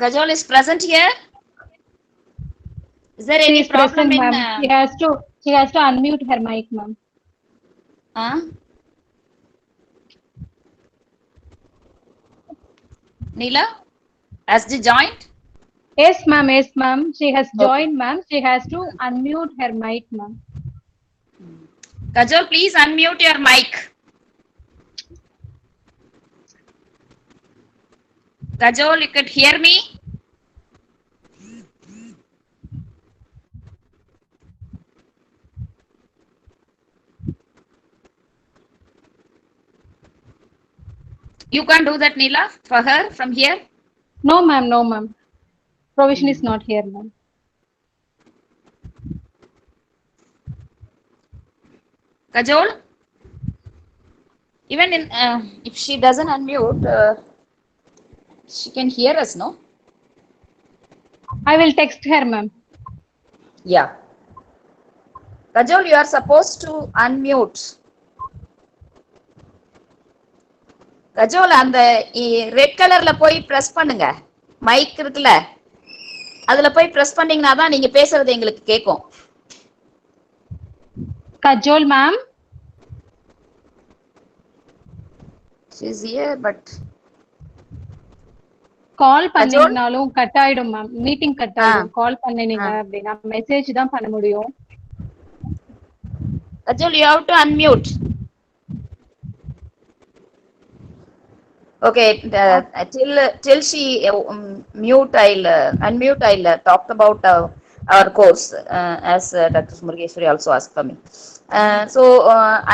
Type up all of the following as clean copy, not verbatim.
Kajol is present here. Is there She any is problem present, in? ma'am. She has to unmute her mic, ma'am. Neela, has she joined? Yes, ma'am. Yes, ma'am. She has Okay. joined, ma'am. She has to unmute her mic, ma'am. Kajol, please unmute your mic. Kajol, you could hear me? You can't do that, Neela, for her from here? No, ma'am. No, ma'am. Provision is not here, ma'am. Kajol, even in if she doesn't unmute, she can hear us, no? I will text her, ma'am. Yeah. Kajol, you are supposed to unmute. Kajol அந்த red கலர்ல போய் press பண்ணுங்க. Mic இருக்குல்ல, அதுல போய் press பண்ணீங்கன்னா தான் நீங்க பேசுறது எங்களுக்கு கேட்கும். Kajol, ma'am. She's here, but call Kajol பண்ணீங்கனாலும் கட் ஆயிடும் மேம். மீட்டிங் கட் ஆயிடும். கால் பண்ணீங்க அப்படின்னா மெசேஜ் தான் பண்ண முடியும். Kajol, you have to unmute. Okay, till she mute, I'll unmute. I'll talk about our course as Dr. Murgeshwari also asked for me.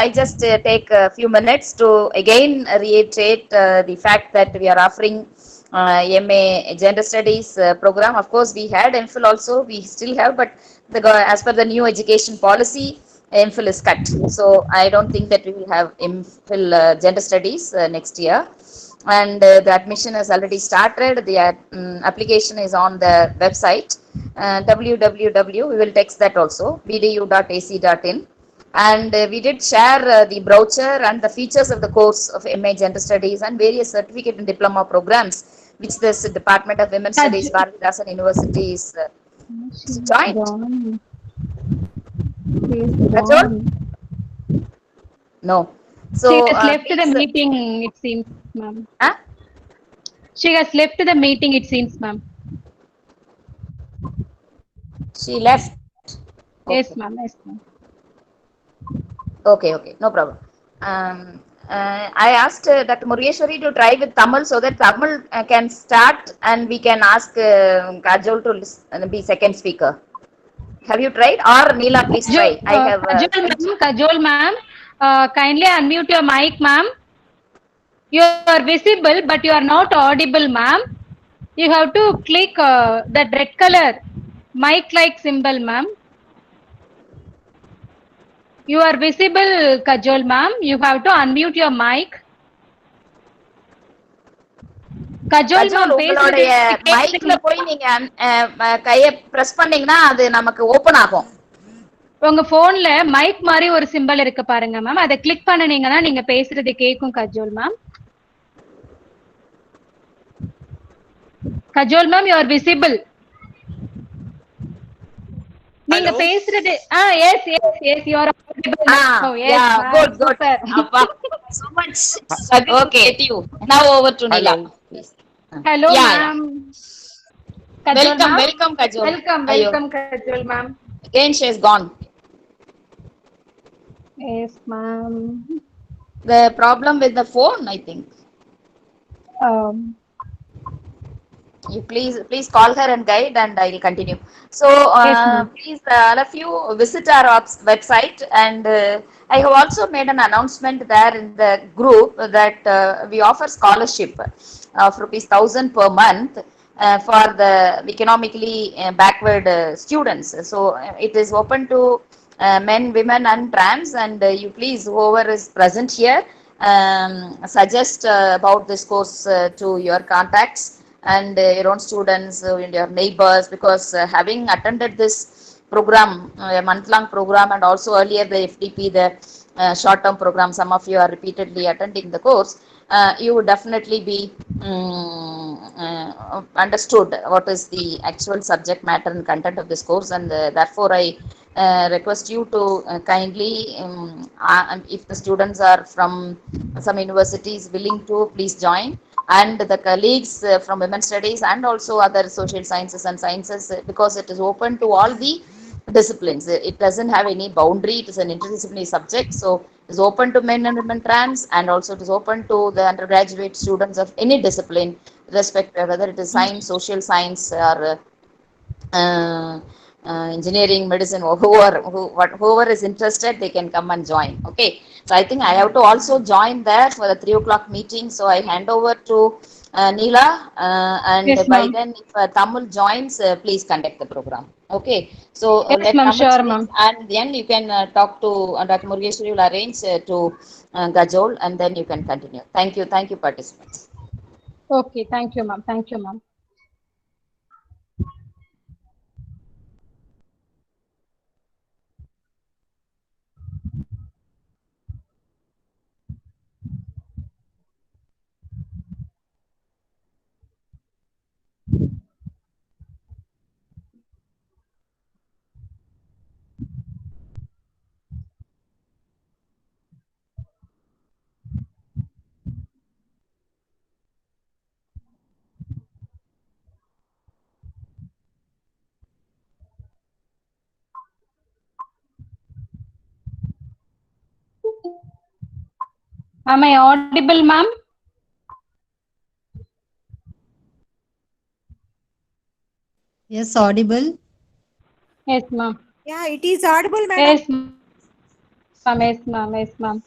I just take a few minutes to again reiterate the fact that we are offering MA Gender Studies program. Of course, we had MPhil also. We still have, but as per the new education policy, MPhil is cut. So I don't think that we will have MPhil Gender Studies next year. And the admission has already started. The application is on the website www. We will text that also, bdu.ac.in. And we did share the brochure and the features of the course of MA Gender Studies and various certificate and diploma programs which this Department of Women's Studies, Bharathidasan University is joined. No. So she has left the meeting, it seems, ma'am. She has left the meeting, it seems, ma'am. She left. Okay. Yes, ma'am. Yes, ma'am. Okay, no problem. I asked Dr. Murgeshwari to try with Tamil so that Tamil can start and we can ask Kajol to be second speaker. Have you tried? Or Neela, please try. I have Kajol ma'am, kindly unmute your mic, ma'am. You are visible, but you are not audible, ma'am. You have to click that red color mic-like symbol, ma'am. You are visible, Kajol ma'am. You have to unmute your mic. Kajol ma'am உங்களுடைய மைக்ல போய் நீங்க கைய press பண்ணீங்கன்னா அது நமக்கு open ஆகும். உங்க போன்ல மைக் மாதிரி ஒரு சிம்பல் இருக்கு பாருங்க மேம். அதை கிளிக் பண்ணீங்கன்னா நீங்க பேசுறது கேட்கும் Kajol ma'am. Kajol ma'am, you are visible. நீங்க பேசுறது yes yes yes you are audible now. Yes, good அப்பா so much. Okay, now over to Neela, please. Hello ma'am. Welcome Kajol. Welcome Kajol ma'am. Again she is gone. Yes ma'am. The problem with the phone, I think. You please call her and guide, and I will continue. So please, all of you visit our website, and I have also made an announcement there in the group that we offer scholarship of ₹1,000 per month for the economically backward students. So it is open to men, women, and trans. And you please, whoever is present here, suggest about this course to your contacts and your own students and your neighbors, because having attended this program, a month-long program, and also earlier the FDP, the short-term program, some of you are repeatedly attending the course, you would definitely be understood what is the actual subject matter and content of this course, and therefore I request you to kindly, if the students are from some universities willing to, please join, and the colleagues from women's studies and also other social sciences and sciences, because it is open to all the disciplines. It doesn't have any boundary. It is an interdisciplinary subject, so it's open to men and women trans, and also it is open to the undergraduate students of any discipline, respective whether it is science, social science, or uh, engineering, medicine, or whoever is interested, they can come and join. Okay, so I think I have to also join there for the 3 o'clock meeting. So I hand over to Neela, and Yes, by ma'am. then, if Tamil joins, please conduct the program. Okay, so Yes, let ma'am. Tamil Sure, speak, ma'am. and then you can talk to Dr. Murgeshwari will arrange to Gajol, and then you can continue. Thank you, participants. Okay. Thank you, ma'am. Thank you, ma'am. Am I audible, ma'am? Yes, audible. Yes, ma'am. Yeah, it is audible, madam. Yes, ma'am. Yes, ma'am. Yes, ma'am.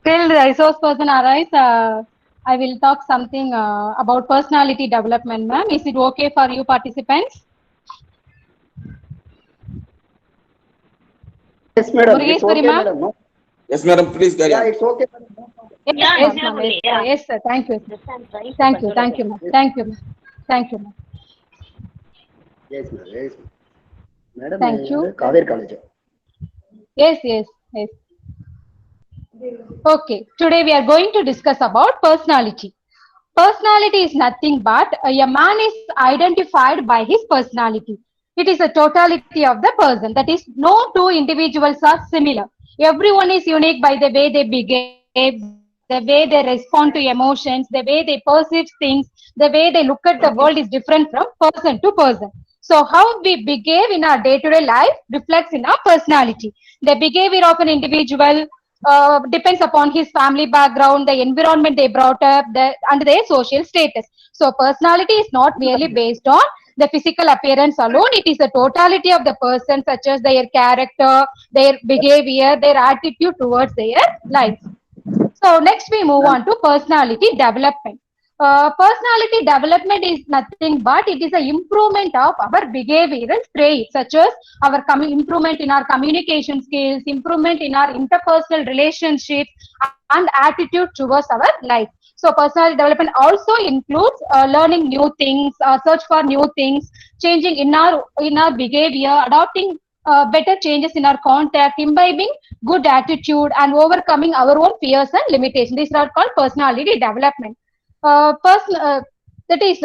Till the resource person arrives, I will talk something about personality development, ma'am. Is it okay for you participants? Yes, madam. It's Murgeshwari, okay, ma'am? madam. No? Yes, madam, please carry Yeah, on. it's okay, madam. No problem. Yes, yes, ma'am. Yes, sir. Yes, sir. Thank you. Thank you. Thank you, ma'am. Thank you, ma'am. Thank you, ma'am. Yes, madam. Yes, madam. Madam, Thank you. Kaveri College. Yes, yes, yes. Okay, today we are going to discuss about personality. Personality is nothing but a man is identified by his personality. It is a totality of the person. That is, no two individuals are similar. Everyone is unique by the way they behave, the way they respond to emotions, the way they perceive things, the way they look at the world is different from person to person. So how we behave in our day-to-day life reflects in our personality. The behavior of an individual depends upon his family background, the environment they brought up, and their social status. So personality is not merely based on the physical appearance alone. It is the totality of the person, such as their character, their behavior, their attitude towards their life. So next we move Ma'am, on to personality development. Personality development is nothing but it is an improvement of our behavioral traits, such as our improvement in our communication skills, improvement in our interpersonal relationships, and attitude towards our life. So personality development also includes learning new things, search for new things, changing in our behavior, adopting better changes in our contact, imbibing good attitude, and overcoming our own fears and limitations. These are called personality development. Person, that is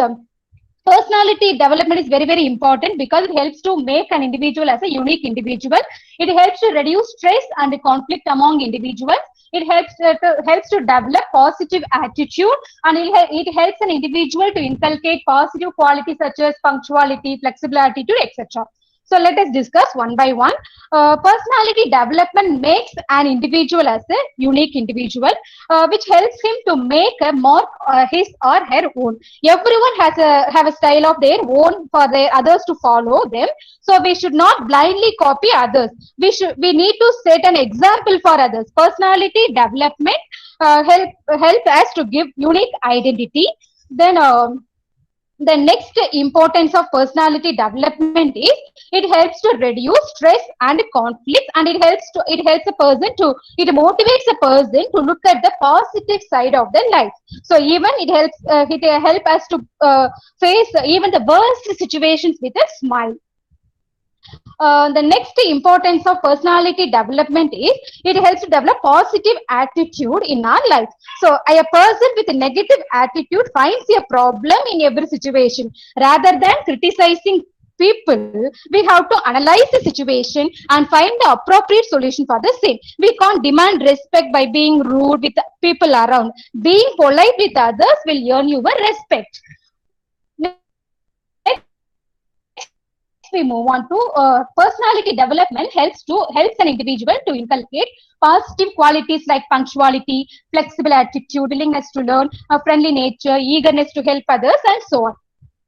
Personality development is very important because it helps to make an individual as a unique individual. It helps to reduce stress and conflict among individuals. It helps to develop positive attitude, and it helps an individual to inculcate positive qualities such as punctuality, flexibility, etc. So let us discuss one by one. Personality development makes an individual as a unique individual, which helps him to make a mark his or her own. Everyone has a have a style of their own for their others to follow them. So we should not blindly copy others. We need to set an example for others. Personality development help us to give unique identity. Then. The next importance of personality development is it helps to reduce stress and conflict, and it motivates a person to look at the positive side of their life. So even it help us to face even the worst situations with a smile. The next importance of personality development is it helps to develop positive attitude in our life. So a person with a negative attitude finds a problem in every situation. Rather than criticizing people, we have to analyze the situation and find the appropriate solution for the same. We can't demand respect by being rude with people around. Being polite with others will earn you a respect. Next, we move on to personality development helps an individual to inculcate positive qualities like punctuality, flexible attitude, willingness to learn, a friendly nature, eagerness to help others, and so on.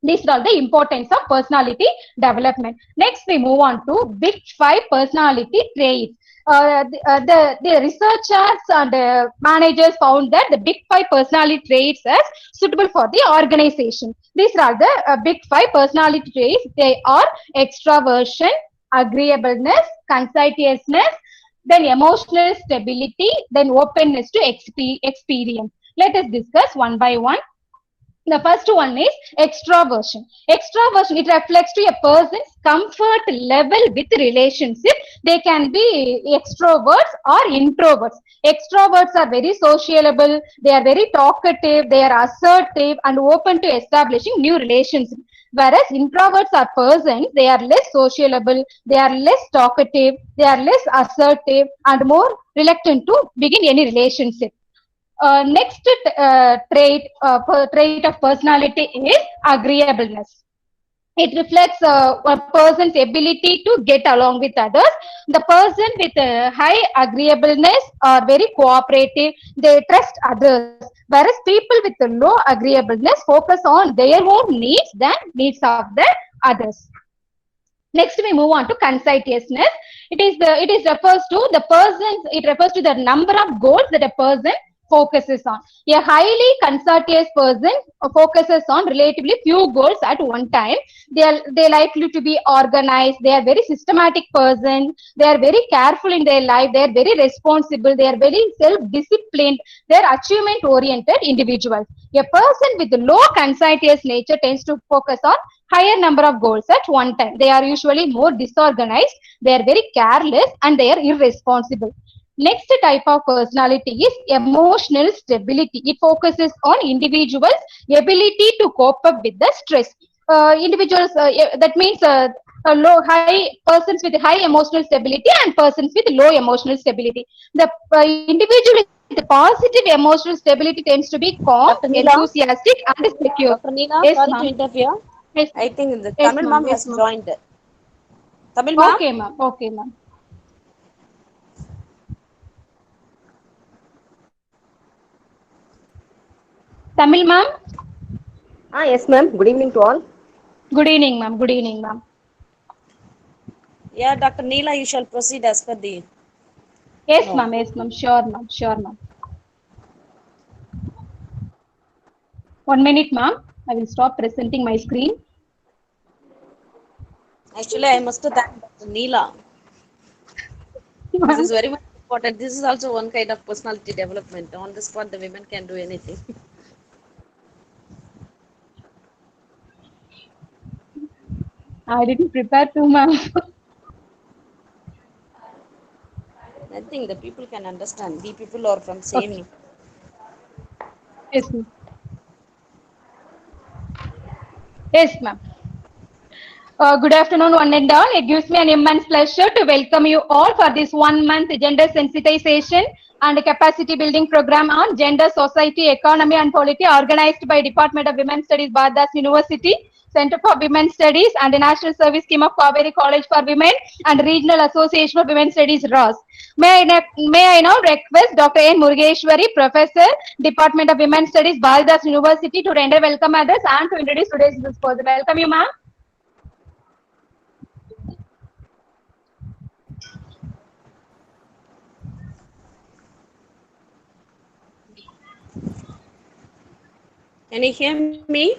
These are the importance of personality development. Next, we move on to big five personality traits. The researchers and managers found that the big five personality traits as suitable for the organization. These are the big five personality traits. They are extraversion, agreeableness, conscientiousness, then emotional stability, then openness to experience. Let us discuss one by one. The first one is extraversion. Extraversion, it reflects to a person's comfort level with relationship. They can be extroverts or introverts. Extroverts are very sociable, they are very talkative, they are assertive and open to establishing new relationships. Whereas introverts are persons, they are less sociable, they are less talkative, they are less assertive and more reluctant to begin any relationship. Next trait of personality is agreeableness. It reflects a person's ability to get along with others. The person with high agreeableness are very cooperative. They trust others. Whereas people with low agreeableness focus on their own needs than needs of the others. Next, we move on to conscientiousness. It refers to the number of goals that a person focuses on. A highly conscientious person focuses on relatively few goals at one time. They likely to be organized. They are very systematic person. They are very careful in their life. They are very responsible. They are very self-disciplined. They are achievement-oriented individuals. A person with low conscientious nature tends to focus on higher number of goals at one time. They are usually more disorganized, they are very careless and they are irresponsible. Next type of personality is emotional stability. It focuses on individuals' ability to cope up with the stress. That means high persons with high emotional stability and persons with low emotional stability. The individual with positive emotional stability tends to be calm, Dr. Neela? enthusiastic, and secure. Dr. Neela, Yes, sorry to ma'am. interfere. Yes, I think the yes, Tamil ma'am. ma'am Yes, has ma'am. joined. Tamil ma'am? Okay, ma'am. Okay, ma'am. Tamil, ma'am. Yes, ma'am. Good evening to all. Good evening, ma'am. Good evening, ma'am. Yeah, Dr. Neela, you shall proceed as per the. Yes, No. ma'am. Yes, ma'am. Sure, ma'am. Sure, ma'am. 1 minute, ma'am. I will stop presenting my screen. Actually, I must thank Dr. Neela. This is very much important. This is also one kind of personality development. On the spot, the women can do anything. I didn't prepare to, ma'am. I think the people can understand. We people are from same. Okay. Yes, ma'am. Yes, ma'am. Good afternoon, one and all. It gives me an immense pleasure to welcome you all for this 1 month gender sensitization and capacity building program on gender, society, economy, and polity organized by Department of Women's Studies, Badass University, Center for Women's Studies, and the National Service Scheme of Kaveri College for Women and Regional Association of Women's Studies, ROS. May I now request Dr. N. Murugeshwari, Professor, Department of Women's Studies, Badass University, to render welcome others and to introduce today's discourse. Welcome you, ma'am. Can you hear me?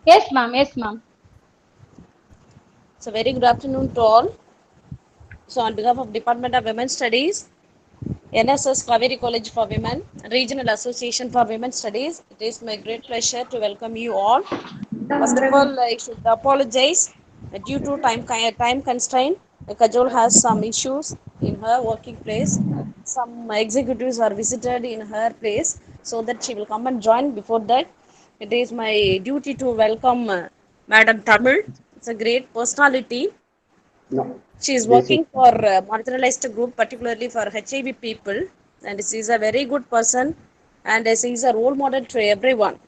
Yes, ma'am. Yes, ma'am. So, very good afternoon to all. So, on behalf of Department of Women's Studies, NSS Kaveri College for Women, Regional Association for Women's Studies, it is my great pleasure to welcome you all. First of all, I should apologize. Due to time constraint, Kajol has some issues in her working place. Some executives are visited in her place, so that she will come and join. Before that, it is my duty to welcome Madam Tamil. It's a great personality. No. She is Jesse. working for marginalized group, particularly for HIV people, and she is a very good person, and she is a role model to everyone.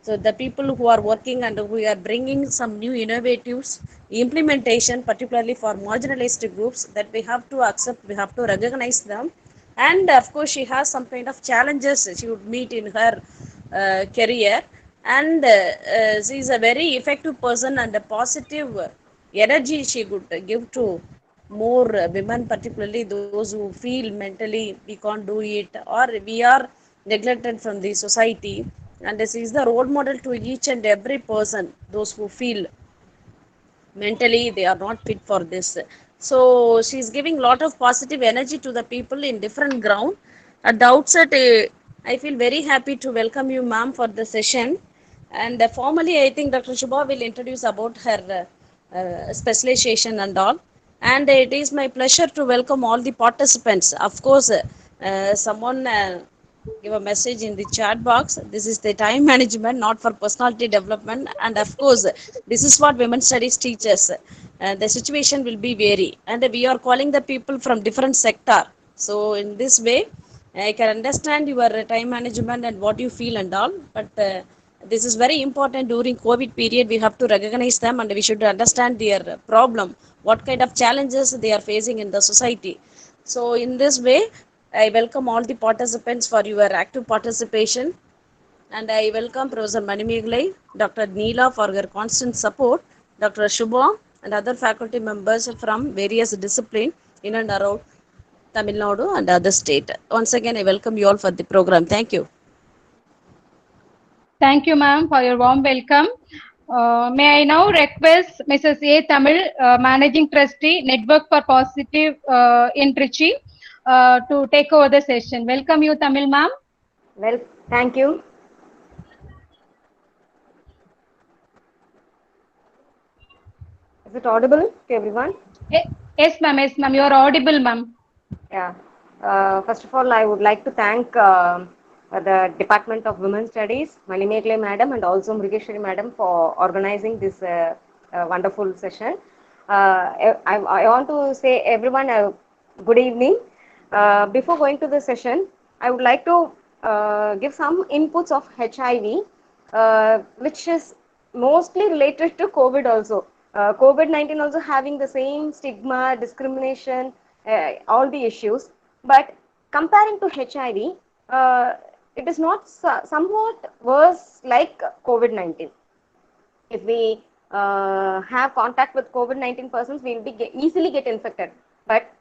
So the people who are working and who are bringing some new innovatives implementation, particularly for marginalized groups, that we have to accept, we have to recognize them. And of course, she has some kind of challenges she would meet in her career. And she is a very effective person and a positive energy she could give to more women, particularly those who feel mentally we can't do it or we are neglected from the society. And this is the role model to each and every person, those who feel mentally they are not fit for this. So she's giving lot of positive energy to the people in different ground. At the outset, I feel very happy to welcome you, ma'am, for the session. And formally, I think Dr. Shubha will introduce about her specialization and all. And it is my pleasure to welcome all the participants. Of course, someone give a message in the chat box. This is the time management, not for personality development. And of course, this is what women studies teaches. The situation will be vary, and we are calling the people from different sector. So in this way, I can understand your time management and what you feel and all. But this is very important during COVID period. We have to recognize them and we should understand their problem, what kind of challenges they are facing in the society. So in this way, I welcome all the participants for your active participation, and I welcome Professor Manimegalai, Dr. Neela for her constant support, Dr. Shubha and other faculty members from various disciplines in and around Tamil Nadu and other state. Once again, I welcome you all for the program. Thank you. Thank you, ma'am, for your warm welcome. May I now request Mrs. A. Tamil, Managing Trustee, Network for Positive in Trichy, to take over the session. Welcome you, Tamil, ma'am. Well, thank you. Is it audible to everyone? Yes, ma'am. Yes, ma'am. You are audible, ma'am. Yeah. First of all, I would like to thank the Department of Women Studies, Manimegalai Madam, and also Mrigeshwari Madam for organizing this wonderful session. I want to say everyone good evening. Before going to the session, I would like to give some inputs of HIV, which is mostly related to COVID also. COVID-19 also having the same stigma, discrimination, all the issues. But comparing to HIV, it is not somewhat worse like COVID-19. If we have contact with COVID-19 persons, we will be easily get infected. But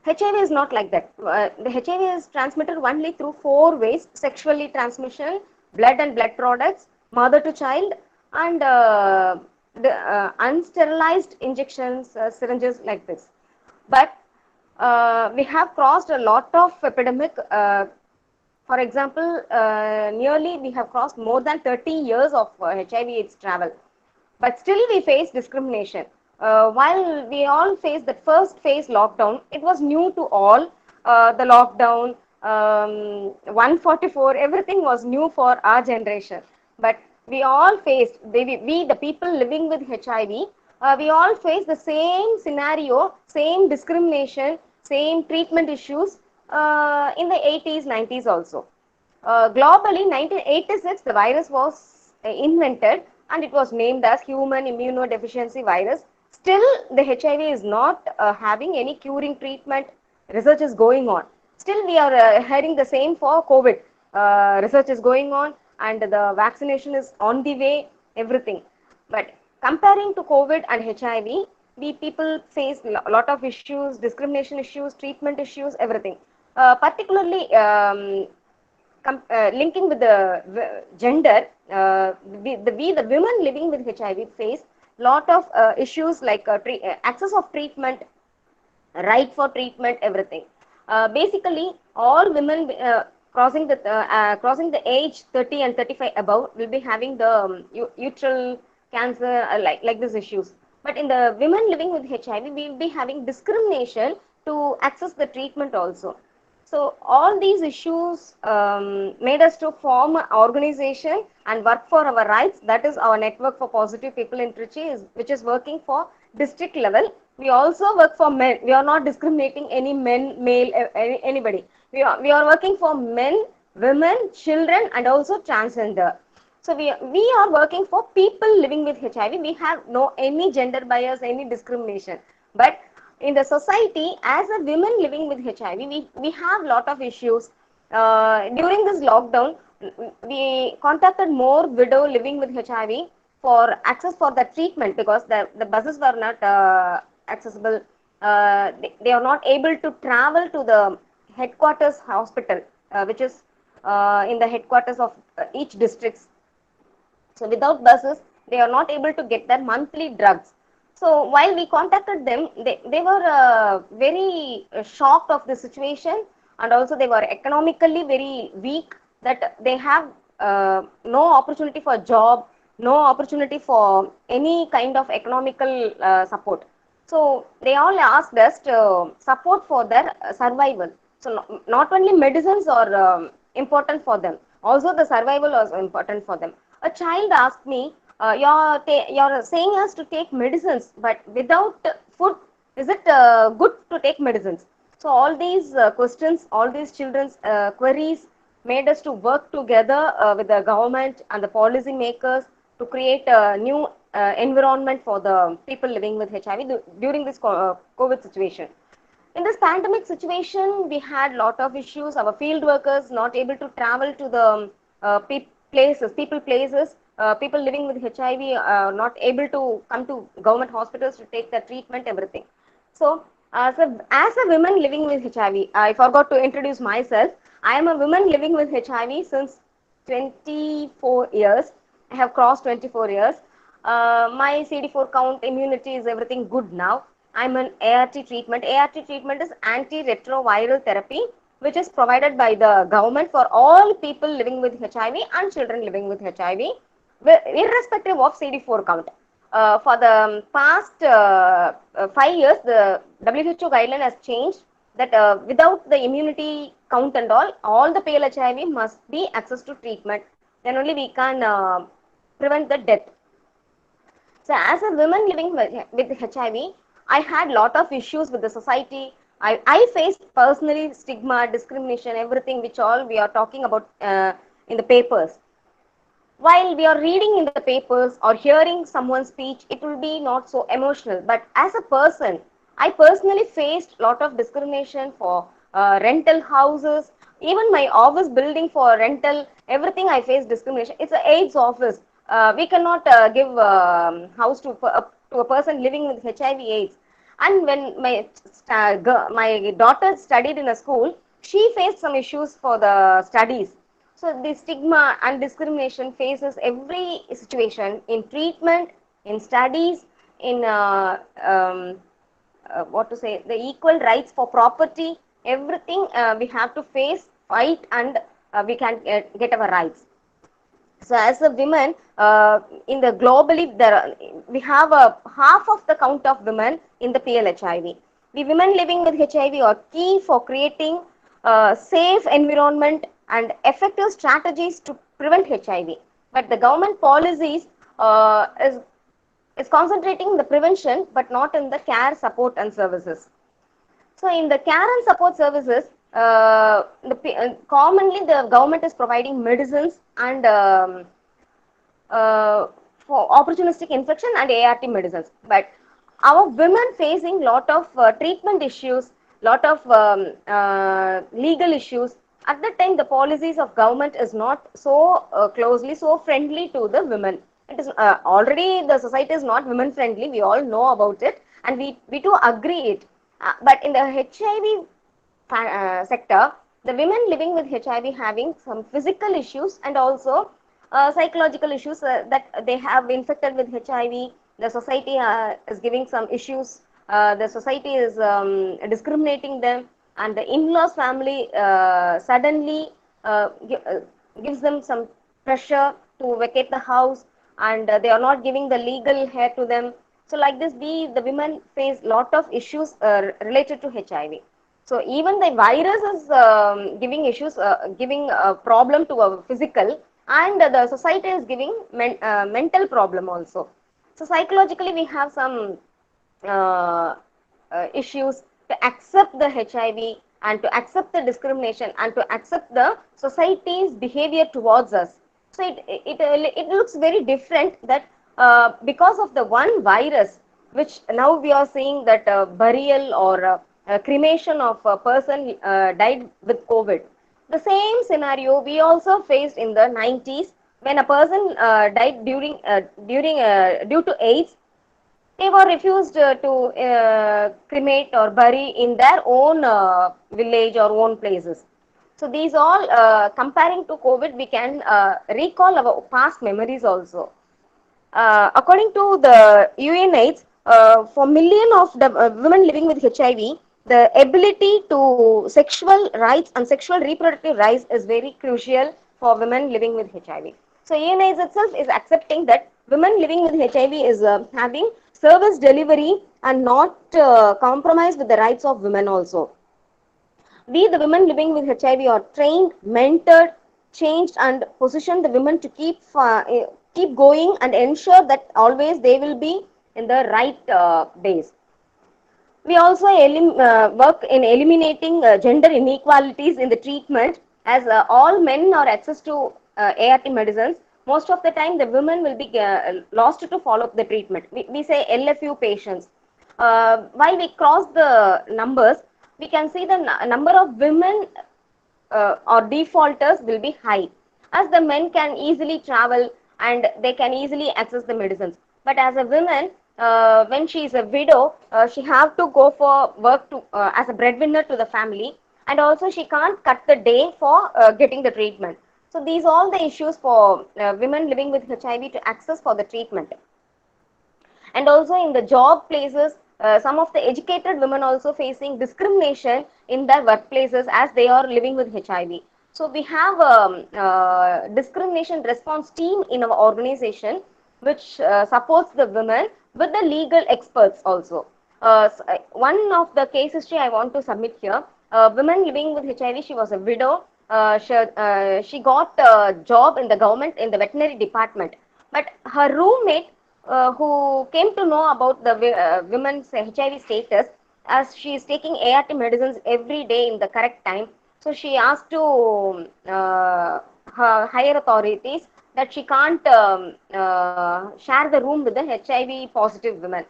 HIV is not like that. The HIV is transmitted only through 4 ways: sexually transmission, blood and blood products, mother to child, and the unsterilized injections, syringes like this. But we have crossed a lot of epidemic. For example, nearly we have crossed more than 30 years of HIV/AIDS travel, but still we face discrimination. While we all faced that first phase lockdown, it was new to all. The lockdown, 144, everything was new for our generation. But we all faced, we the people living with HIV, we all faced the same scenario, same discrimination, same treatment issues in the 80s, 90s also. Globally, 1986, the virus was invented and it was named as human immunodeficiency virus. Still, the HIV is not having any curing treatment. Research is going on. Still, we are hearing the same for COVID. Research is going on and the vaccination is on the way, everything. But comparing to COVID and HIV, we people face a lot of issues, discrimination issues, treatment issues, everything. Particularly linking with the gender, the women living with HIV face lot of issues like access of treatment, right for treatment, everything. Basically, all women crossing the age 30 and 35 above will be having the uterine cancer, like these issues. But in the women living with HIV, we will be having discrimination to access the treatment also. So all these issues made us to form an organization and work for our rights. That is our network for positive people in Trichy, which is working for district level. We also work for men. We are not discriminating any men, male, anybody. We are working for men, women, children, and also transgender. So we are working for people living with HIV. We have no any gender bias, any discrimination. But in the society, as a women living with HIV, we have lot of issues. During this lockdown, we contacted more widow living with HIV for access for the treatment because the buses were not accessible. They are not able to travel to the headquarters hospital, which is in the headquarters of each district. So without buses, they are not able to get their monthly drugs. So while we contacted them, they were very shocked of the situation, and also they were economically very weak, that they have no opportunity for job, no opportunity for any kind of economical support. So they all asked us to support for their survival. So not only medicines are important for them, also the survival was important for them. A child asked me, you're saying us to take medicines, but without food, is it good to take medicines? So all these questions, all these children's queries made us to work together with the government and the policy makers to create a new environment for the people living with HIV during this COVID situation. In this pandemic situation, we had lot of issues. Our field workers not able to travel to the people places. People living with HIV not able to come to government hospitals to take the treatment, everything. So, as a woman living with HIV, I forgot to introduce myself. I am a woman living with HIV since 24 years. I have crossed 24 years. My CD4 count, immunity is everything good now. I'm an ART treatment. ART treatment is antiretroviral therapy, which is provided by the government for all people living with HIV and children living with HIV, irrespective of CD4 count. For the past 5 years, the WHO guideline has changed that without the immunity count and all the pale HIV must be access to treatment. Then only we can prevent the death. So as a woman living with HIV, I had lot of issues with the society. I faced personally stigma, discrimination, everything which all we are talking about in the papers. While we are reading in the papers or hearing someone's speech, it will be not so emotional. But as a person, I personally faced lot of discrimination for rental houses, even my office building for rental, everything I faced discrimination. It's an AIDS office. We cannot give house to a person living with HIV/AIDS. And when my daughter studied in a school, she faced some issues for the studies. So the stigma and discrimination faces every situation in treatment, in studies, in what to say, the equal rights for property, everything we have to face, fight, and we can get our rights. So as a women, in the globally, we have a half of the count of women in the PLHIV. The women living with HIV are key for creating a safe environment and effective strategies to prevent HIV. But the government policies is concentrating the prevention, but not in the care, support, and services. So in the care and support services, commonly the government is providing medicines and for opportunistic infection and ART medicines. But our women facing lot of treatment issues, lot of legal issues. At that time, the policies of government is not so closely, so friendly to the women. It is already the society is not women friendly. We all know about it, and we do agree it. But in the HIV sector, the women living with HIV having some physical issues and also psychological issues that they have infected with HIV. The society is giving some issues. The society is discriminating them, and the in-laws family suddenly gives them some pressure to vacate the house, and they are not giving the legal heir to them. So like this, the women face lot of issues related to HIV. So even the virus is giving issues, giving a problem to our physical, and the society is giving mental problem also. So psychologically, we have some uh, issues to accept the HIV and to accept the discrimination and to accept the society's behavior towards us. So it looks very different that because of the one virus, which now we are seeing that burial or cremation of a person died with COVID. The same scenario we also faced in the 90s when a person died during due to AIDS. They were refused to cremate or bury in their own village or own places. So these all comparing to COVID, we can recall our past memories also. According to the UNAIDS, for million of the women living with HIV, the ability to sexual rights and sexual reproductive rights is very crucial for women living with HIV. So UNAIDS itself is accepting that women living with HIV is having service delivery and not compromise with the rights of women also. We, the women living with HIV, are trained, mentored, changed, and positioned the women to keep going and ensure that always they will be in the right base. We also work in eliminating gender inequalities in the treatment, as all men are access to ART medicines. Most of the time, the women will be lost to follow up the treatment. We say LFU patients. While we cross the numbers, we can see the number of women or defaulters will be high, as the men can easily travel and they can easily access the medicines. But as a woman, when she is a widow, she have to go for work to as a breadwinner to the family, and also she can't cut the day for getting the treatment. So these all the issues for women living with HIV to access for the treatment. And also in the job places, some of the educated women also facing discrimination in their workplaces as they are living with HIV. So we have a discrimination response team in our organization, which supports the women with the legal experts also. One of the case history I want to submit here. Women living with HIV, she was a widow. She got a job in the government in the veterinary department, but her roommate who came to know about the women's HIV status, as she is taking ART medicines every day in the correct time. So she asked to her higher authorities that she can't share the room with the HIV positive women.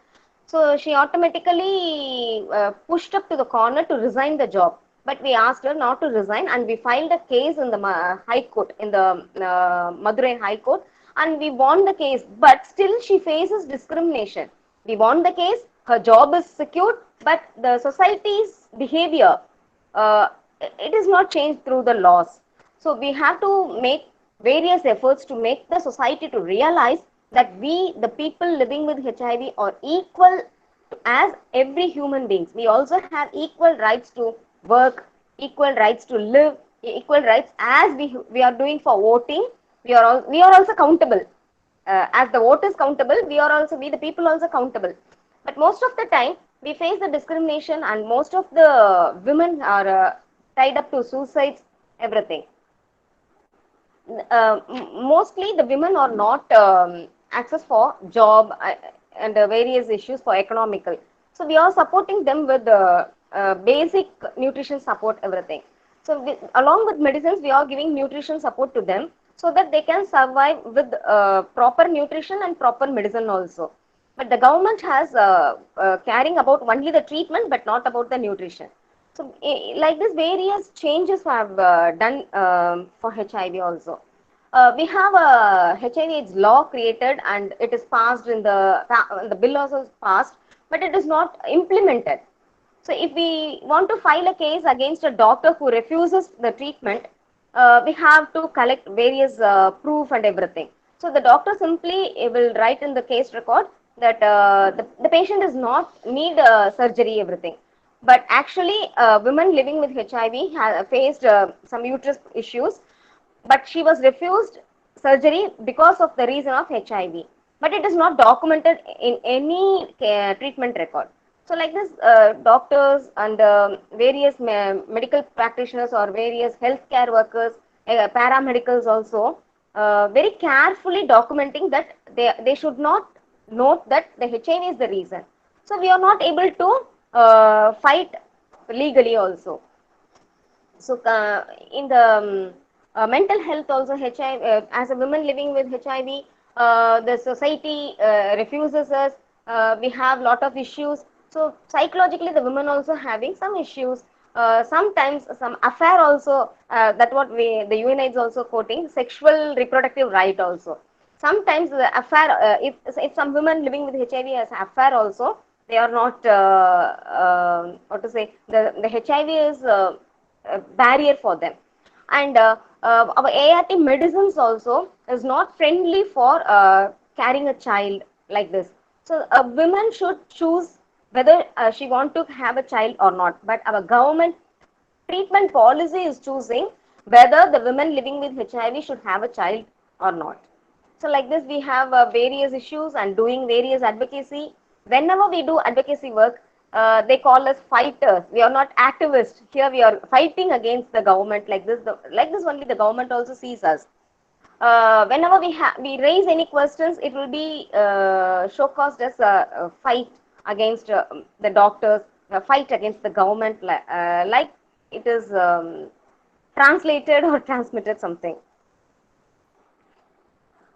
So she automatically pushed up to the corner to resign the job. But we asked her not to resign, and we filed a case in the High Court, in the Madurai High Court, and we won the case. But still, she faces discrimination. We won the case, her job is secured, but the society's behavior, it is not changed through the laws. So we have to make various efforts to make the society to realize that we, the people living with HIV, are equal as every human beings. We also have equal rights to work, equal rights to live, equal rights as we are doing for voting. We are also countable. As the vote is countable, we the people also countable. But most of the time, we face the discrimination, and most of the women are tied up to suicides, everything. Mostly the women are not access for job and various issues for economical. So we are supporting them with basic nutrition support, everything. So along with medicines, we are giving nutrition support to them so that they can survive with proper nutrition and proper medicine also. But the government has caring about only the treatment, but not about the nutrition. So like this, various changes have done for HIV also. We have a HIV/AIDS law created, and it is passed the bill also is passed, but it is not implemented. So if we want to file a case against a doctor who refuses the treatment, we have to collect various proof and everything. So the doctor simply will write in the case record that the patient does not need surgery, everything. But actually, women living with HIV have faced some uterus issues, but she was refused surgery because of the reason of HIV. but it is not documented in any treatment record. So like this, doctors and various medical practitioners or various healthcare workers, paramedicals also, very carefully documenting that they should not note that the HIV is the reason. So we are not able to fight legally also. So in the mental health also, HIV, as a woman living with HIV, the society refuses us. We have lot of issues. So psychologically the women also having some issues. Sometimes some affair also, that what the UNAIDS also quoting, sexual reproductive right also. Sometimes the affair, if some women living with HIV has affair also, they are not what to say, the HIV is a barrier for them. And our ART medicines also is not friendly for carrying a child like this. So a woman should choose whether she want to have a child or not, but our government treatment policy is choosing whether the women living with HIV should have a child or not. So like this, we have various issues and doing various advocacy. Whenever we do advocacy work, they call us fighters. We are not activists. Here we are fighting against the government. Like this, like this only the government also sees us. Whenever we raise any questions, it will be showcased as a fight against the doctors, a fight against the government, like it is translated or transmitted something.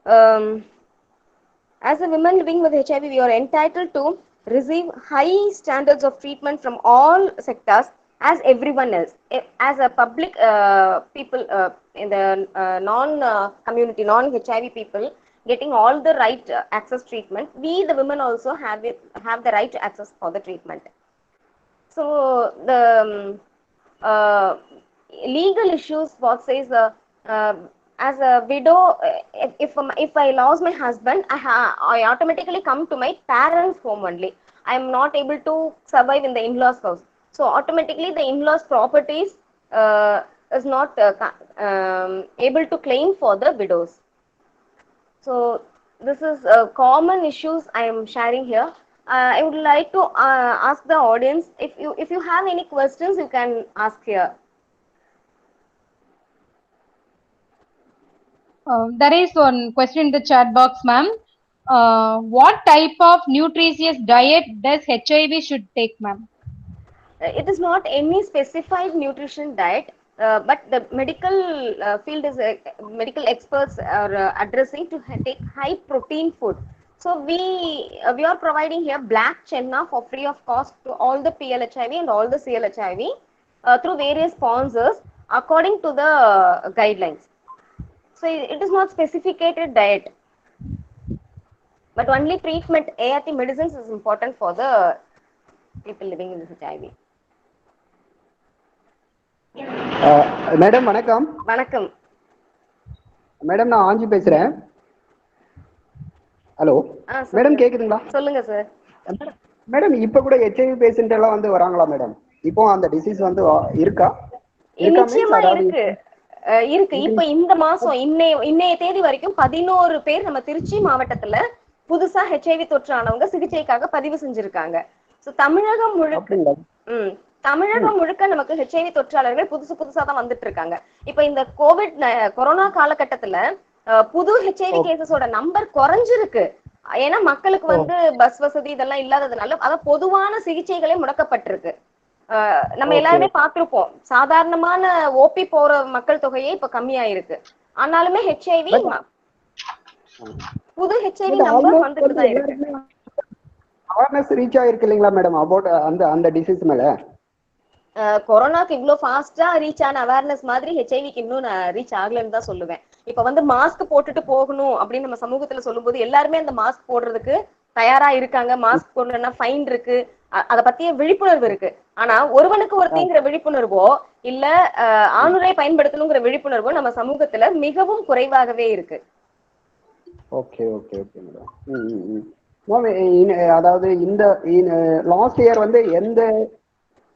As a woman living with HIV, we are entitled to receive high standards of treatment from all sectors as everyone else. As a public people in the non-community, non-HIV people, getting all the right access treatment, we the women also have the right to access for the treatment. So the legal issues, what says as a widow, if I lost my husband, I automatically come to my parents' home only. I am not able to survive in the in-laws' house. So automatically the in-laws' properties is not able to claim for the widows. So this is common issues I am sharing here. I would like to ask the audience, if you have any questions, you can ask here. There is one question in the chat box, ma'am. What type of nutritious diet does HIV should take, ma'am? It is not any specified nutrition diet, but the medical field is medical experts are addressing to take high protein food. So we are providing here black chenna for free of cost to all the PLHIV and all the CLHIV through various sponsors according to the guidelines. So it is not specificated diet, but only treatment. ART medicines is important for the people living with HIV. Madam வணக்கம். வணக்கம் madam நான் ஆஞ்சி பேசுறேன். Hello madam கேக்குதுங்களா? சொல்லுங்க sir. Madam இப்ப கூட HIV patient எல்லாம் வந்து வராங்களா மேடம்? இப்போ அந்த டிசீஸ் வந்து இருக்கா? நிச்சயமா இருக்கு. இப்ப இந்த மாசம் இன்னைய தேதி வரைக்கும் 11 பேர் நம்ம திருச்சி மாவட்டத்துல புதுசா HIV தொற்றானவங்க சிகிச்சைக்காக பதிவு செஞ்சிருக்காங்க. சோ தமிழகம் முழுக்க நமக்கு HIV தொற்றாளர்கள் புதுசா தான் வந்துட்டு இருக்காங்க. இப்ப இந்த கொரோனா காலகட்டத்துல புது HIV கேசஸோட நம்பர் குறைஞ்சிருக்கு. ஏன்னா மக்களுக்கு வந்து பஸ் வசதி இதெல்லாம் இல்லாததுனால அதான் பொதுவான சிகிச்சைகளே முடக்கப்பட்டிருக்கு. நம்ம எல்லாருமே பார்த்திருப்போம், சாதாரணமான ஓபி போற மக்கள் தொகையே இப்ப கம்மியாயிருக்கு. ஆனாலுமே HIV புது HIV நம்பர் வந்துட்டு தான் இருக்கு. அவேர்னஸ் ரீச் ஆயிருக்கு இல்லீங்களா மேடம் அபௌட் அந்த டிசீஸ் மேல? கொரோனாக்கு இவ்வளவு ஃபாஸ்டா ரீச் ஆன அவேர்னஸ் மாதிரி ஹெச்ஐவிக்கு இன்னும் நான் ரீச் ஆகலன்னு தான் சொல்லுவேன். இப்ப வந்து மாஸ்க் போட்டுட்டு போகணும் அப்படின்னு நம்ம சமூகத்துல சொல்லும்போது எல்லாருமே அந்த மாஸ்க் போடுறதுக்கு தயாரா இருக்காங்க. மாஸ்க் போடணும்னா ஃபைன் இருக்கு, அத பத்திய விழிப்புணர்வு இருக்கு. ஆனா ஒருவனுக்கு ஒருத்திங்கிற விழிப்புணர்வோ இல்ல ஆணுரை பயன்படுத்தணுங்கிற விழிப்புணர்வோ நம்ம சமூகத்துல மிகவும் குறைவாகவே இருக்கு. Okay okay okay madam. அதாவது இந்த லாஸ்ட் இயர் வந்து எந்த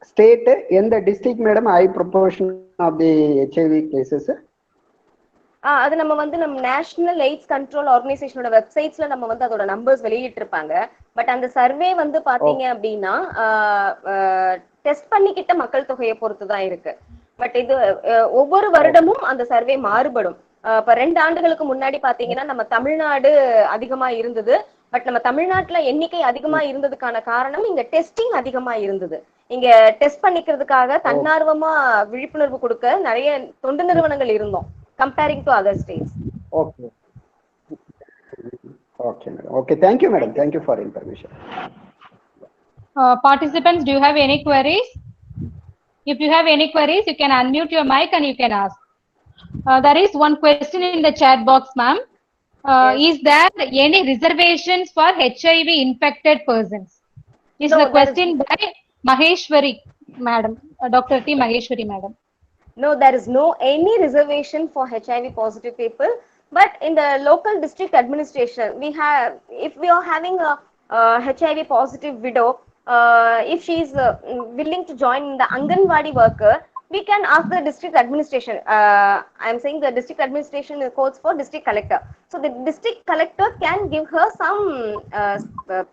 ஸ்டேட் எந்த district madam high proportion of the HIV cases? அது நம்ம வந்து நம்ம நேஷனல் எய்ட்ஸ் கண்ட்ரோல் ஆர்கனைசேஷனோட வெப்சைட்ஸ்ல நம்ம வந்து அதோட நம்பர்ஸ் வெளியிட்டு இருப்பாங்க. பட் அந்த சர்வே வந்து பாத்தீங்க அப்படின்னா டெஸ்ட் பண்ணிக்கிட்ட மக்கள் தொகையை பொறுத்து தான் இருக்கு. பட் இது ஒவ்வொரு வருடமும் அந்த சர்வே மாறுபடும். இப்ப 2 ஆண்டுகளுக்கு முன்னாடி பாத்தீங்கன்னா நம்ம தமிழ்நாடு அதிகமா இருந்தது. பட் நம்ம தமிழ்நாட்டுல எண்ணிக்கை அதிகமா இருந்ததுக்கான காரணம் இங்க டெஸ்டிங் அதிகமா இருந்தது. இங்க டெஸ்ட் பண்ணிக்கிறதுக்காக தன்னார்வமா விழிப்புணர்வு கொடுக்க நிறைய தொண்டு நிறுவனங்கள் இருந்தோம் comparing to other states. Okay. Okay, madam. Okay, thank you, madam. Thank you for information. Participants, do you have any queries? If you have any queries, you can unmute your mic and you can ask. There is one question in the chat box, ma'am. Yes. Is there any reservations for HIV infected persons? This No, is a question by Maheshwari, madam, Dr. T. Maheshwari, madam. No, there is no any reservation for HIV positive people. But in the local district administration, we have, if we are having a HIV positive widow, if she is willing to join the Anganwadi worker, we can ask the district administration. I am saying the district administration codes for district collector. So the district collector can give her some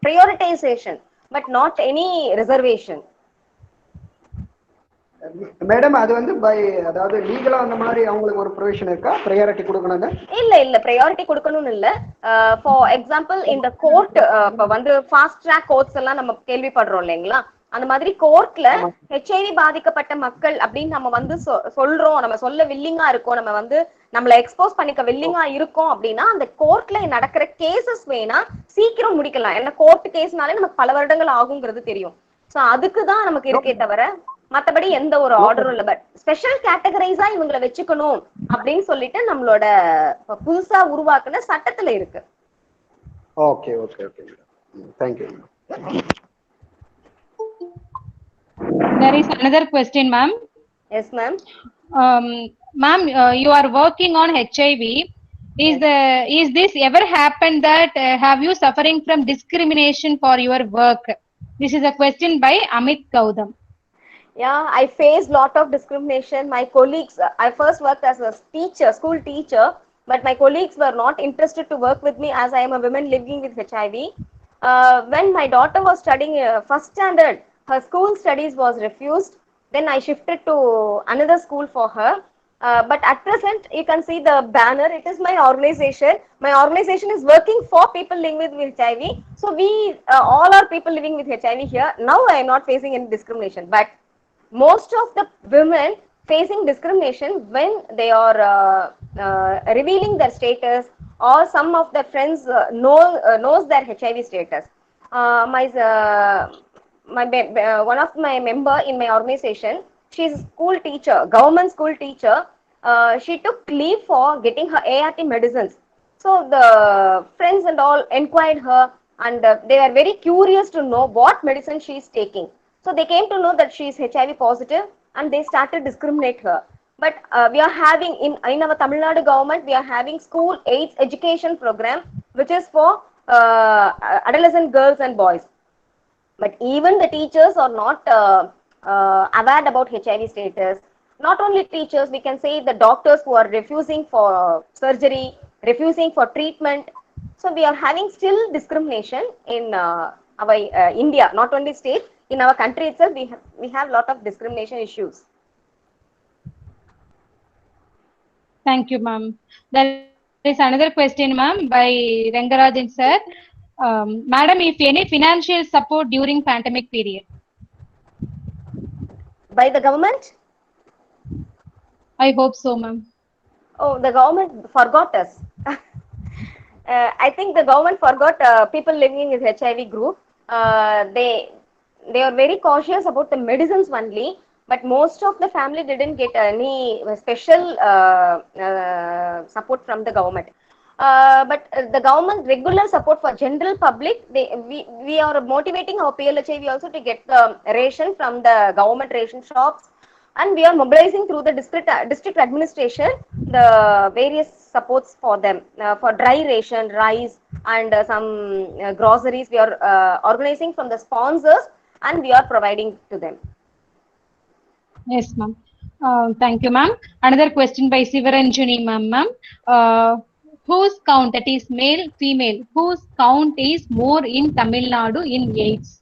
prioritization, but not any reservation. Madam அது வந்து by அதாவது லீகலா அந்த மாதிரி அவங்களுக்கு ஒரு provision இருக்கா priority கொடுக்கணும்னு? இல்ல ப்ரையாரிட்டி கொடுக்கணும்னு இல்ல. ஃபார் எக்ஸாம்பிள் இந்த கோர்ட் இப்ப வந்து ஃபாஸ்ட் ட்ராக் கோர்ட்ஸ் எல்லாம் நம்ம கேள்விப்படுறோம் இல்லைங்களா, அந்த மாதிரி கோர்ட்ல HIV பாதிக்கப்பட்ட மக்கள் அப்படின்னு நம்ம வந்து சொல்றோம், நம்ம சொல்ல வில்லிங்கா இருக்கோம், நம்ம வந்து நம்மள எக்ஸ்போஸ் பண்ணிக்க வில்லிங்கா இருக்கோம் அப்படின்னா அந்த கோர்ட்ல நடக்கிற கேசஸ் வேணா சீக்கிரம் முடிக்கலாம். ஏன்னா கோர்ட் கேஸ்னாலே நமக்கு பல வருடங்கள் ஆகுங்கிறது தெரியும். சோ அதுக்குதான் நமக்கு இருக்கே தவிர மத்தபடி எந்த ஒரு ஆர்டரும் இல்ல. பட் ஸ்பெஷல் கேட்டகரைஸா இவங்களை வச்சுக்கணும் அப்படின்னு சொல்லிட்டு நம்மளோட புதுசா உருவாக்குன சட்டத்துல இருக்கு. Okay okay okay thank you. There is another question, ma'am. Yes, ma'am. Ma'am, you are working on HIV. Is this ever happened that have you suffering from discrimination for your work? This is a question by Amit Gaudam. Yeah, I faced lot of discrimination. My colleagues, I first worked as a teacher, school teacher, but my colleagues were not interested to work with me as I am a woman living with HIV. When my daughter was studying first standard, her school studies was refused. Then I shifted to another school for her. But at present, you can see the banner. It is my organization. My organization is working for people living with HIV. So we all are people living with HIV here. Now I am not facing any discrimination. But most of the women facing discrimination when they are revealing their status, or some of their friends knows their HIV status. One of my member in my organization, she is a school teacher, government school teacher. She took leave for getting her ART medicines. So the friends and all inquired her, and they were very curious to know what medicine she is taking. So they came to know that she is HIV positive, and they started discriminate her. But we are having in our Tamil Nadu government, we are having school AIDS education program, which is for adolescent girls and boys. But even the teachers are not aware about HIV status. Not only teachers, we can say the doctors who are refusing for surgery, refusing for treatment. So we are having still discrimination in our India, not only state. In our country itself, we have lot of discrimination issues. Thank you, ma'am. There is another question, ma'am, by Rangarajan sir. Madam, if any financial support during pandemic period? By the government? I hope so, ma'am. Oh, the government forgot us. I think the government forgot people living with HIV group. They are very cautious about the medicines only, but most of the family didn't get any special support from the government. But the government regular support for general public, we are motivating our PLHIV also to get the ration from the government ration shops, and we are mobilizing through the district administration the various supports for them, for dry ration, rice, and some groceries. We are organizing from the sponsors, and we are providing to them. Yes, ma'am. Thank you, ma'am. Another question by Sivaranjani, ma'am. Whose count, that is male, female, whose count is more in Tamil Nadu in AIDS?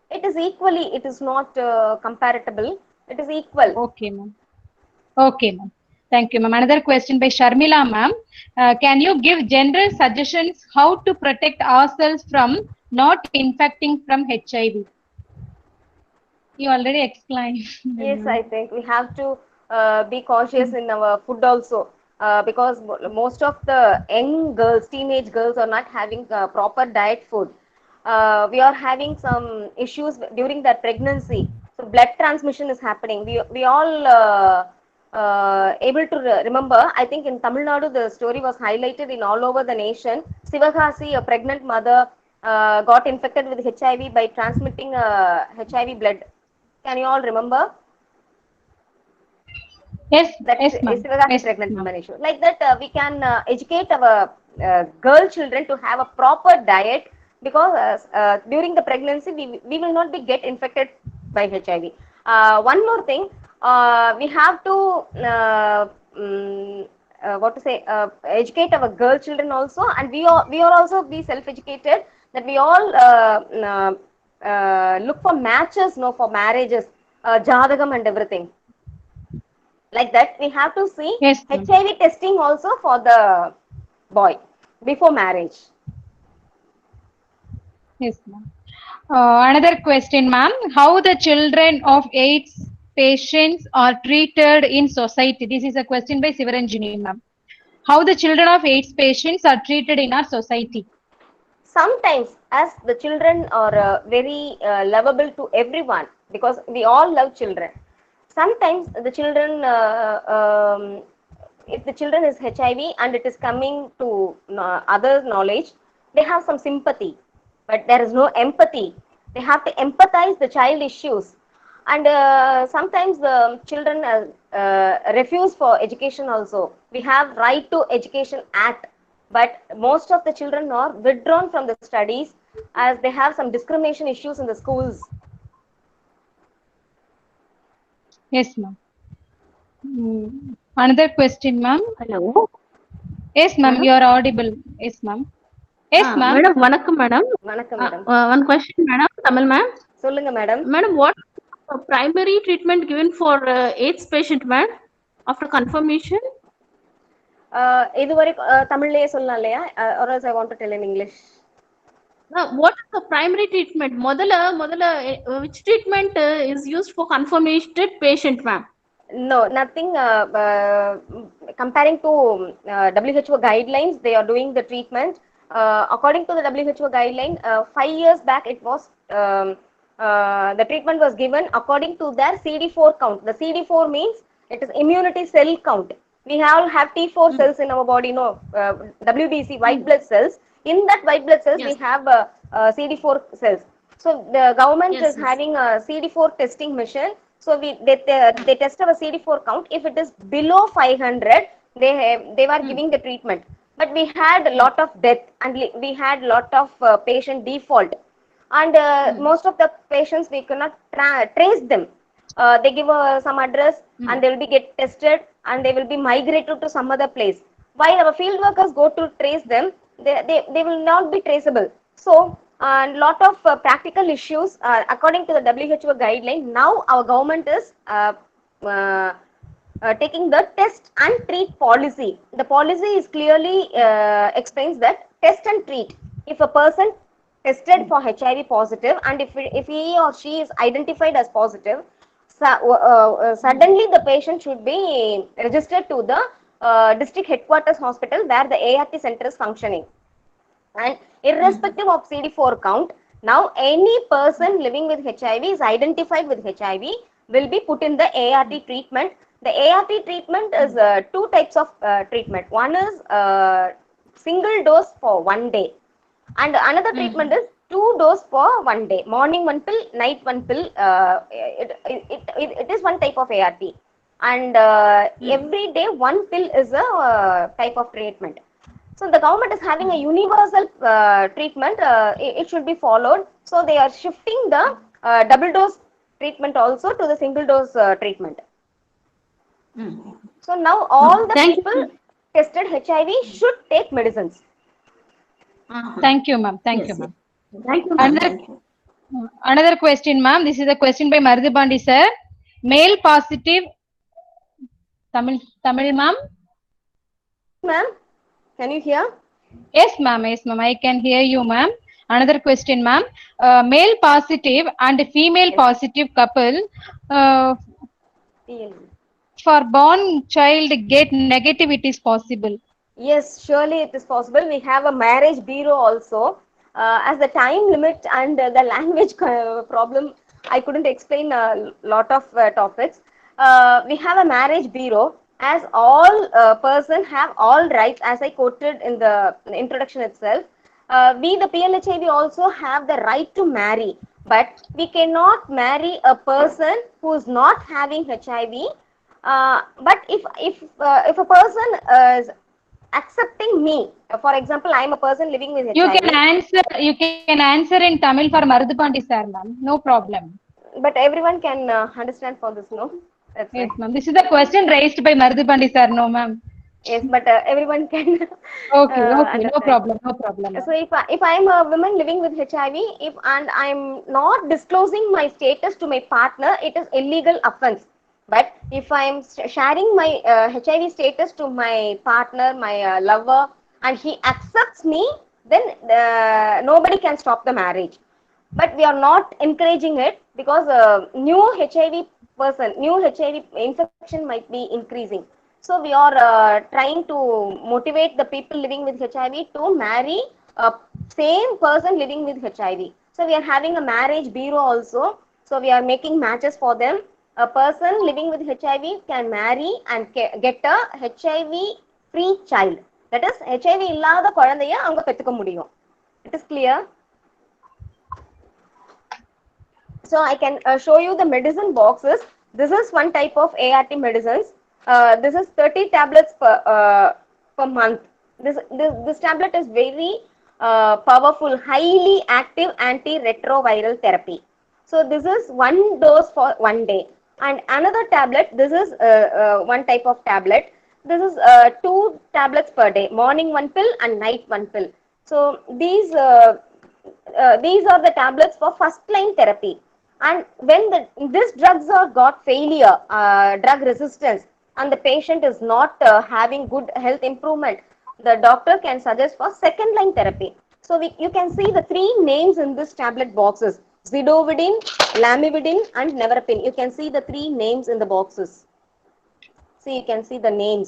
It is equally, it is not comparable. It is equal. Okay, ma'am. Okay, ma'am. Thank you, ma'am. Another question by Sharmila, ma'am. Can you give general suggestions how to protect ourselves from not infecting from HIV? You already explained. Yes, I think we have to be cautious in our food also, because most of the young girls, teenage girls, are not having proper diet food. We are having some issues during that pregnancy. So blood transmission is happening. We all able to remember. I think in Tamil Nadu the story was highlighted in all over the nation. Sivagasi, a pregnant mother, got infected with HIV by transmitting HIV blood. Can you all remember? Yes, That yes, is ma'am. Sivagasi Yes, pregnant ma'am. woman issue. Like that, we can educate our girl children to have a proper diet, because during the pregnancy we will not be get infected by HIV. One more thing, we have to what to say, educate our girl children also, and we are also be self educated, that we all look for matches, no, for marriages, jadagam and everything. Like that, we have to see Yes, ma'am. HIV testing also for the boy before marriage. Yes, ma'am. Another question, ma'am. How the children of AIDS patients are treated in society? This is a question by Sivaranjani, ma'am. How the children of AIDS patients are treated in our society? Sometimes, as the children are very lovable to everyone, because we all love children. Sometimes the children, if the children is HIV and it is coming to other knowledge, they have some sympathy, but there is no empathy. They have to empathize the child issues, and sometimes the children refuse for education also. We have Right to Education Act, but most of the children are withdrawn from the studies as they have some discrimination issues in the schools. Yes, ma'am. Another question, ma'am. Hello. Yes, ma'am. Madam? You are audible. Yes, ma'am. Yes, ma'am. Madam, vanakkam, madam. வணக்கம் madam. One question, madam. Tamil, ma'am. சொல்லுங்க madam. Madam, what primary treatment given for AIDS patient, ma'am, after confirmation? இதுவரை தமிழ்லயே சொல்லலாம் இல்லையா, or else I want to tell in English. What is the primary treatment? Modala, which treatment is used for confirmed patient, ma'am? No, nothing. Comparing to WHO guidelines, they are doing the treatment. According to the WHO guideline, 5 years back, it was the treatment was given according to their CD4 count. The CD4 means it is immunity cell count. We all have T4 cells in our body, no, WBC, white blood cells. In that white blood cells, Yes. we have CD4 cells. So the government Yes, is yes. having a CD4 testing mission. So they test our CD4 count. If it is below 500, they were giving the treatment. But we had a lot of death, and we had lot of patient default, and most of the patients we cannot trace them. They give some address, and they will be get tested, and they will be migrated to some other place. While our field workers go to trace them, they will not be traceable. So and lot of practical issues, according to the WHO guideline. Now our government is taking the test and treat policy. The policy is clearly explains that test and treat. If a person tested for HIV positive, and if he or she is identified as positive, suddenly the patient should be registered to the district headquarters hospital where the ART center is functioning. And irrespective of CD4 count, now any person living with HIV is identified with HIV will be put in the ART treatment. The ART treatment is two types of treatment. One is single dose for 1 day, and another treatment is 2 dose for 1 day. Morning 1 pill, night 1 pill. It is one type of ART, and every day 1 pill is a type of treatment. So the government is having a universal treatment. It should be followed. So they are shifting the double dose treatment also to the single dose treatment. So now all the Thank people you. tested HIV should take medicines. Thank you, ma'am. Thank Yes, you, yes. ma'am. Thank you, ma'am. Another, Thank you. another question, ma'am. This is a question by Marudupandi, sir. Male positive, Tamil, ma'am. Ma'am, can you hear? Yes, ma'am. Yes, ma'am. I can hear you, ma'am. Another question, ma'am. Male positive and female Yes. positive couple, uh, PL. for born child get negative, it is possible. Yes, surely it is possible. We have a marriage bureau also. As the time limit and the language problem, I couldn't explain a lot of topics. We have a marriage bureau. As all person have all rights, as I quoted in the introduction itself. We, the PLHIV, also have the right to marry, but we cannot marry a person who is not having HIV. But if a person is accepting me, for example, I am a person living with You HIV, can answer in Tamil for Marudupandi, sir, ma'am. No problem. but everyone can understand for this, no? That's Yes, why. ma'am. This is the question raised by Marudupandi, sir. No, ma'am. Yes, but everyone can Okay, okay. No understand. problem. No problem, So ma'am. if I am a woman living with HIV, if and I am not disclosing my status to my partner, it is illegal offense. But if I am sharing my HIV status to my partner, my lover, and he accepts me, then nobody can stop the marriage. But we are not encouraging it because new HIV infection might be increasing. So we are trying to motivate the people living with HIV to marry a same person living with HIV. So we are having a marriage bureau also. So we are making matches for them. A person living with HIV can marry and get a HIV free child. That is HIV இல்லாத குழந்தைய அவங்க பெத்துக்க முடியும். It is clear. So I can show you the medicine boxes. This is one type of ART medicines. This is 30 tablets per month. This tablet is very powerful, highly active antiretroviral therapy. So this is one dose for 1 day. And another tablet, this is one type of tablet. This is 2 tablets per day, morning 1 pill and night 1 pill. So these are the tablets for first line therapy. And when these drugs are got failure, drug resistance, and the patient is not having good health improvement, the doctor can suggest for second line therapy. So you can see the 3 names in this tablet boxes: zidovudine, lamivudine, and nevirapine. You can see the 3 names in the boxes. See, you can see the names.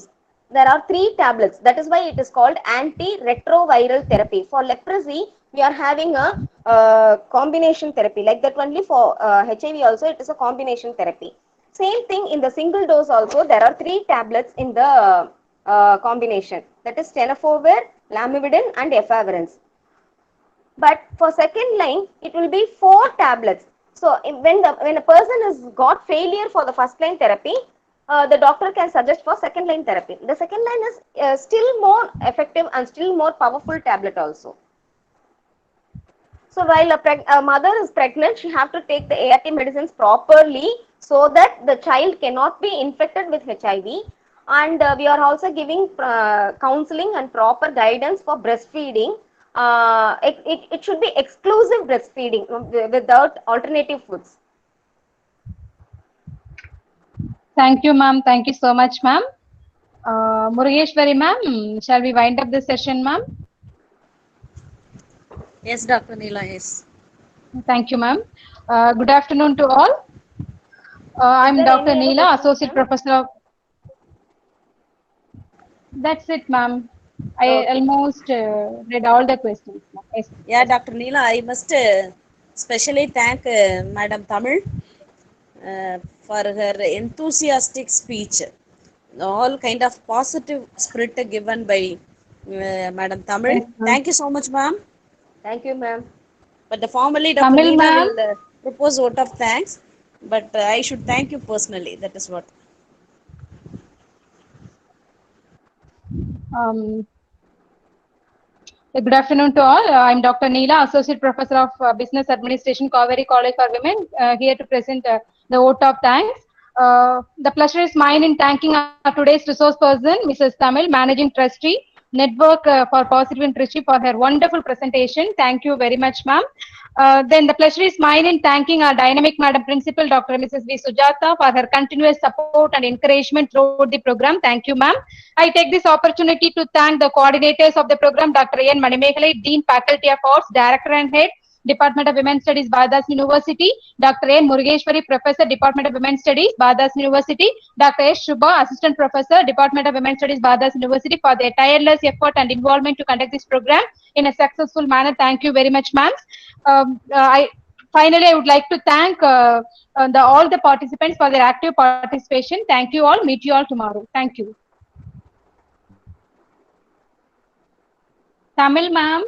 There are 3 tablets. That is why it is called antiretroviral therapy. For leprosy, we are having a combination therapy. Like that only for HIV also, it is a combination therapy. Same thing in the single dose also, there are 3 tablets in the combination. That is tenofovir, lamivudine, and efavirenz. But for second line, it will be 4 tablets. So when a person has got failure for the first line therapy, the doctor can suggest for second line therapy. The second line is still more effective and still more powerful tablet also. So while a mother is pregnant, she have to take the ART medicines properly so that the child cannot be infected with HIV. And we are also giving counseling and proper guidance for breastfeeding. It should be exclusive breastfeeding without alternative foods. Thank you, ma'am. Thank you so much, ma'am. Murugeshwari, ma'am, shall we wind up the session, ma'am? Yes, Dr. Neela, yes. Thank you, ma'am. Good afternoon to all. I'm there Dr. any other Neela, questions, Associate ma'am? Professor of... That's it, ma'am. I Okay. almost read all the questions. Yes. Yeah, Dr. Neela, I must specially thank Madam Tamil for her enthusiastic speech. All kind of positive spirit given by Madam Tamil. Yes, ma'am. Thank you so much, ma'am. Thank you, ma'am. But the formally Dr. Tamil, Neela ma'am. will propose vote of thanks. But I should thank you personally. That is what. Um, Good afternoon to all. I'm Dr. Neela, Associate Professor of Business Administration, Kaveri College for Women, here to present the vote of thanks. The pleasure is mine in thanking our today's resource person, Mrs. Tamil, Managing Trustee, Network for Positive Industry, for her wonderful presentation. Thank you very much, ma'am. Then the pleasure is mine in thanking our dynamic Madam Principal, Dr. Mrs. V. Sujata, for her continuous support and encouragement throughout the program. Thank you, ma'am. I take this opportunity to thank the coordinators of the program, Dr. N. Manimekalai, Dean, Faculty of Arts, Director and Head, Department of Women's Studies, Badass University, Dr. N. Murugeshwari, Professor, Department of Women's Studies, Badass University, Dr. S. Shubha, Assistant Professor, Department of Women's Studies, Badass University, for their tireless effort and involvement to conduct this program in a successful manner. Thank you very much, ma'am. Finally, I would like to thank all the participants for their active participation. Thank you all. Meet you all tomorrow. Thank you. Tamil ma'am.